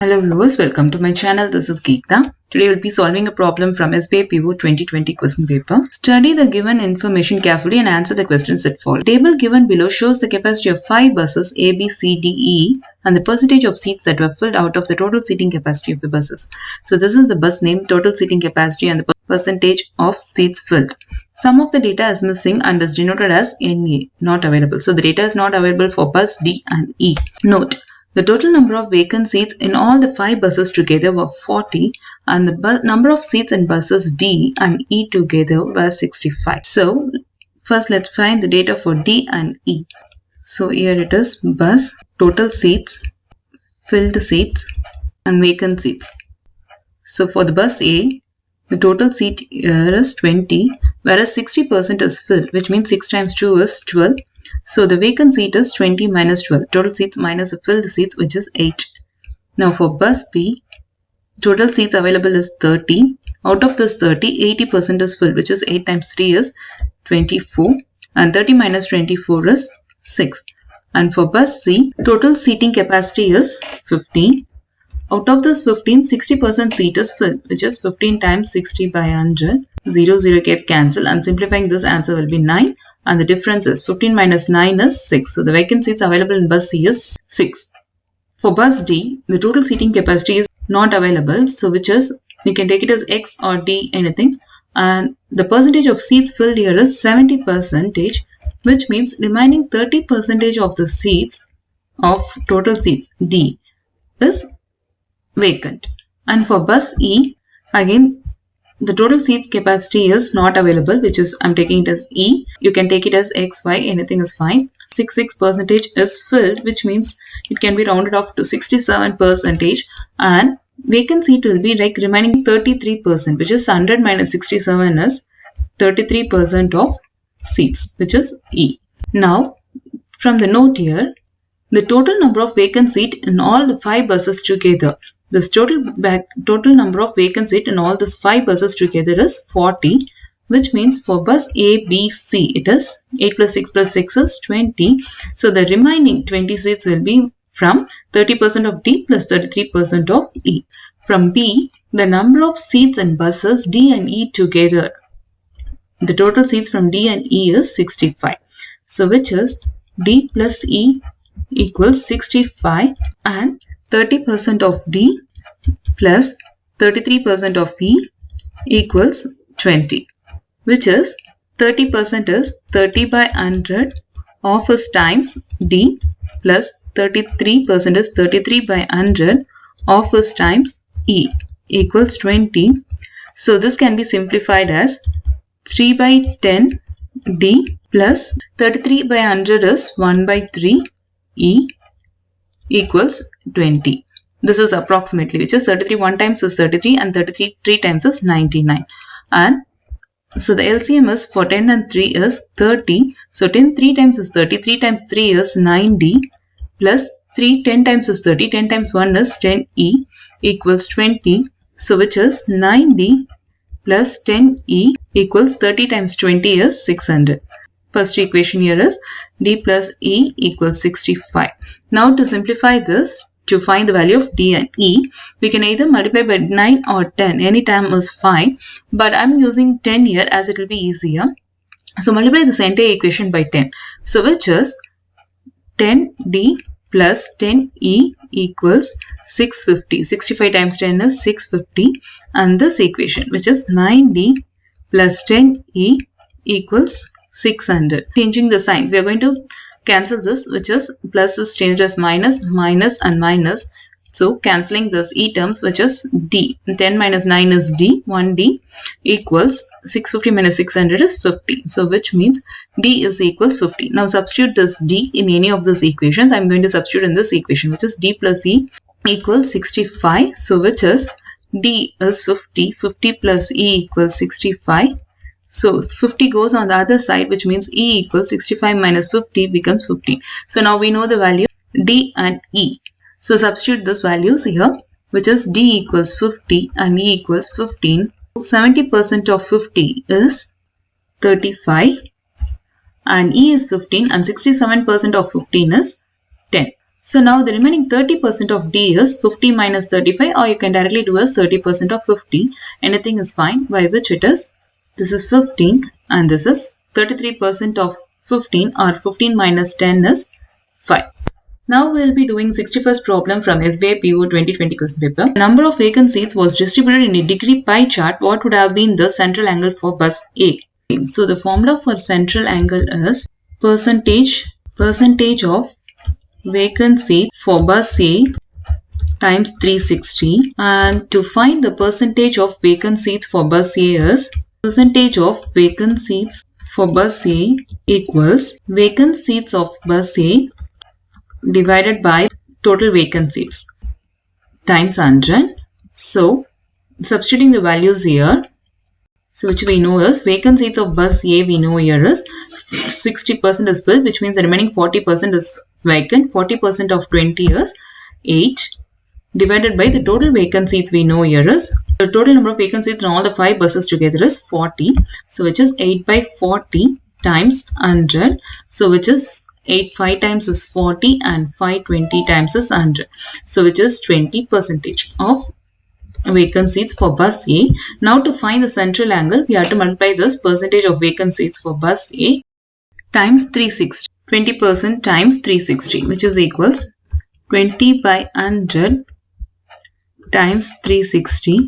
Hello viewers, welcome to my channel. This is Geeta. Today we'll be solving a problem from SBI PO 2020 question paper. Study the given information carefully and answer the questions that follow. The table given below shows the capacity of 5 buses A, B, C, D, E and the percentage of seats that were filled out of the total seating capacity of the buses. So this is the bus name, total seating capacity and the percentage of seats filled. Some of the data is missing and is denoted as NA, not available. So the data is not available for bus D and E. Note: the total number of vacant seats in all the 5 buses together were 40 and the number of seats in buses D and E together were 65. So first let's find the data for D and E. So here it is: bus, total seats, filled seats and vacant seats. So for the bus A, the total seat here is 20 whereas 60% is filled, which means 6 times 2 is 12. So the vacant seat is 20 minus 12. Total seats minus the filled seats, which is 8. Now for bus B, total seats available is 30. Out of this 30, 80% is filled, which is 8 times 3 is 24. And 30 minus 24 is 6. And for bus C, total seating capacity is 15. Out of this 15, 60% seat is filled, which is 15 times 60 by 100. 0, 0 gets cancelled, and simplifying this answer will be 9. And the difference is 15 minus 9 is 6. So the vacant seats available in bus C is 6. For bus D, the total seating capacity is not available. So which is, you can take it as X or D, anything. And the percentage of seats filled here is 70%, which means remaining 30% of the seats of total seats D is vacant. And for bus E, again, the total seats capacity is not available, which is, I'm taking it as E. You can take it as X, Y, anything is fine. 66% is filled, which means it can be rounded off to 67%. And vacant seat will be like remaining 33%, which is 100 minus 67 is 33% of seats, which is E. Now, from the note here, the total number of vacant seats in all the 5 buses together. This total number of vacant seats in all these 5 buses together is 40, which means for bus A, B, C, it is 8 plus 6 plus 6 is 20. So the remaining 20 seats will be from 30% of D plus 33% of E. From B, the number of seats in buses D and E together. The total seats from D and E is 65. So which is D plus E equals 65 and 30% of D plus 33% of E equals 20, which is 30% is 30 by 100 of is times D plus 33% is 33 by 100 of is times E equals 20. So this can be simplified as 3 by 10 D plus 33 by 100 is 1 by 3 E equals 20. This is approximately, which is 33 1 times is 33 and 33 3 times is 99. And so the LCM is for 10 and 3 is 30. So 10 3 times is 30, 3 times 3 is 9D plus 3 10 times is 30, 10 times 1 is 10E equals 20. So which is 9D plus 10E equals 30 times 20 is 600. First equation here is D plus E equals 65. Now to simplify this, to find the value of D and E, we can either multiply by 9 or 10. Any term is fine, but I'm using 10 here as it will be easier. So multiply this entire equation by 10. So which is 10D plus 10E equals 650. 65 times 10 is 650. And this equation, which is 9D plus 10E equals 600. Changing the signs, we are going to cancel this, which is plus is changed as minus, minus and minus. So cancelling this E terms, which is D. 10 minus 9 is D. 1D equals 650 minus 600 is 50. So which means D is equals 50. Now substitute this D in any of these equations. I'm going to substitute in this equation, which is D plus E equals 65. So which is D is 50. 50 plus E equals 65. So 50 goes on the other side, which means E equals 65 minus 50 becomes 50. So now we know the value D and E. So substitute those values here, which is D equals 50 and E equals 15. 70% of 50 is 35 and E is 15 and 67% of 15 is 10. So now the remaining 30% of D is 50 minus 35, or you can directly do as 30% of 50. Anything is fine, by which it is, this is 15 and this is 33% of 15, or 15 minus 10 is 5. Now we will be doing 61st problem from SBI PO 2020 question paper. The number of vacant seats was distributed in a degree pie chart. What would have been the central angle for bus A? So the formula for central angle is percentage of vacant seats for bus A times 360, and to find the percentage of vacant seats for bus A is percentage of vacant seats for bus A equals vacant seats of bus A divided by total vacant seats times 100. So substituting the values here, so which we know is vacant seats of bus A, we know here is 60% is filled, which means the remaining 40% is vacant. 40% of 20 is 8 divided by the total vacant seats we know here is, the total number of vacant seats in all the 5 buses together is 40. So which is 8 by 40 times 100. So which is 8 5 times is 40 and 5 20 times is 100. So which is 20% of vacant seats for bus A. Now to find the central angle, we have to multiply this percentage of vacant seats for bus A times 360. 20% times 360, which is equals 20 by 100 times 360.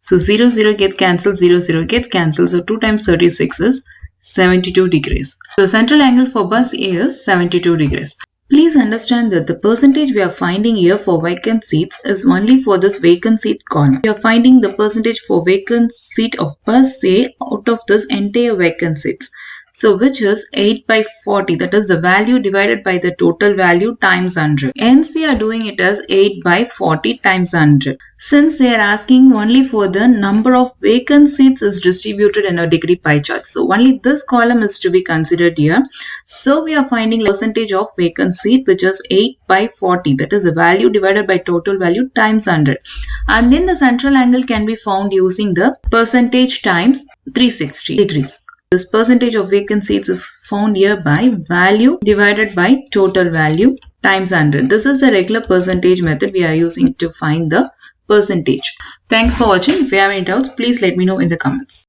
So 0 0 gets cancelled, 0 0 gets cancelled. So 2 times 36 is 72 degrees. The central angle for bus A is 72 degrees. Please understand that the percentage we are finding here for vacant seats is only for this vacant seat column. We are finding the percentage for vacant seat of bus A out of this entire vacant seats. So which is 8 by 40, that is the value divided by the total value times 100. Hence we are doing it as 8 by 40 times 100. Since they are asking only for the number of vacant seats is distributed in a degree pie chart. So only this column is to be considered here. So we are finding percentage of vacant seat, which is 8 by 40. That is the value divided by total value times 100. And then the central angle can be found using the percentage times 360 degrees. This percentage of vacant seats is found here by value divided by total value times 100. This is the regular percentage method we are using to find the percentage. Thanks for watching. If you have any doubts, please let me know in the comments.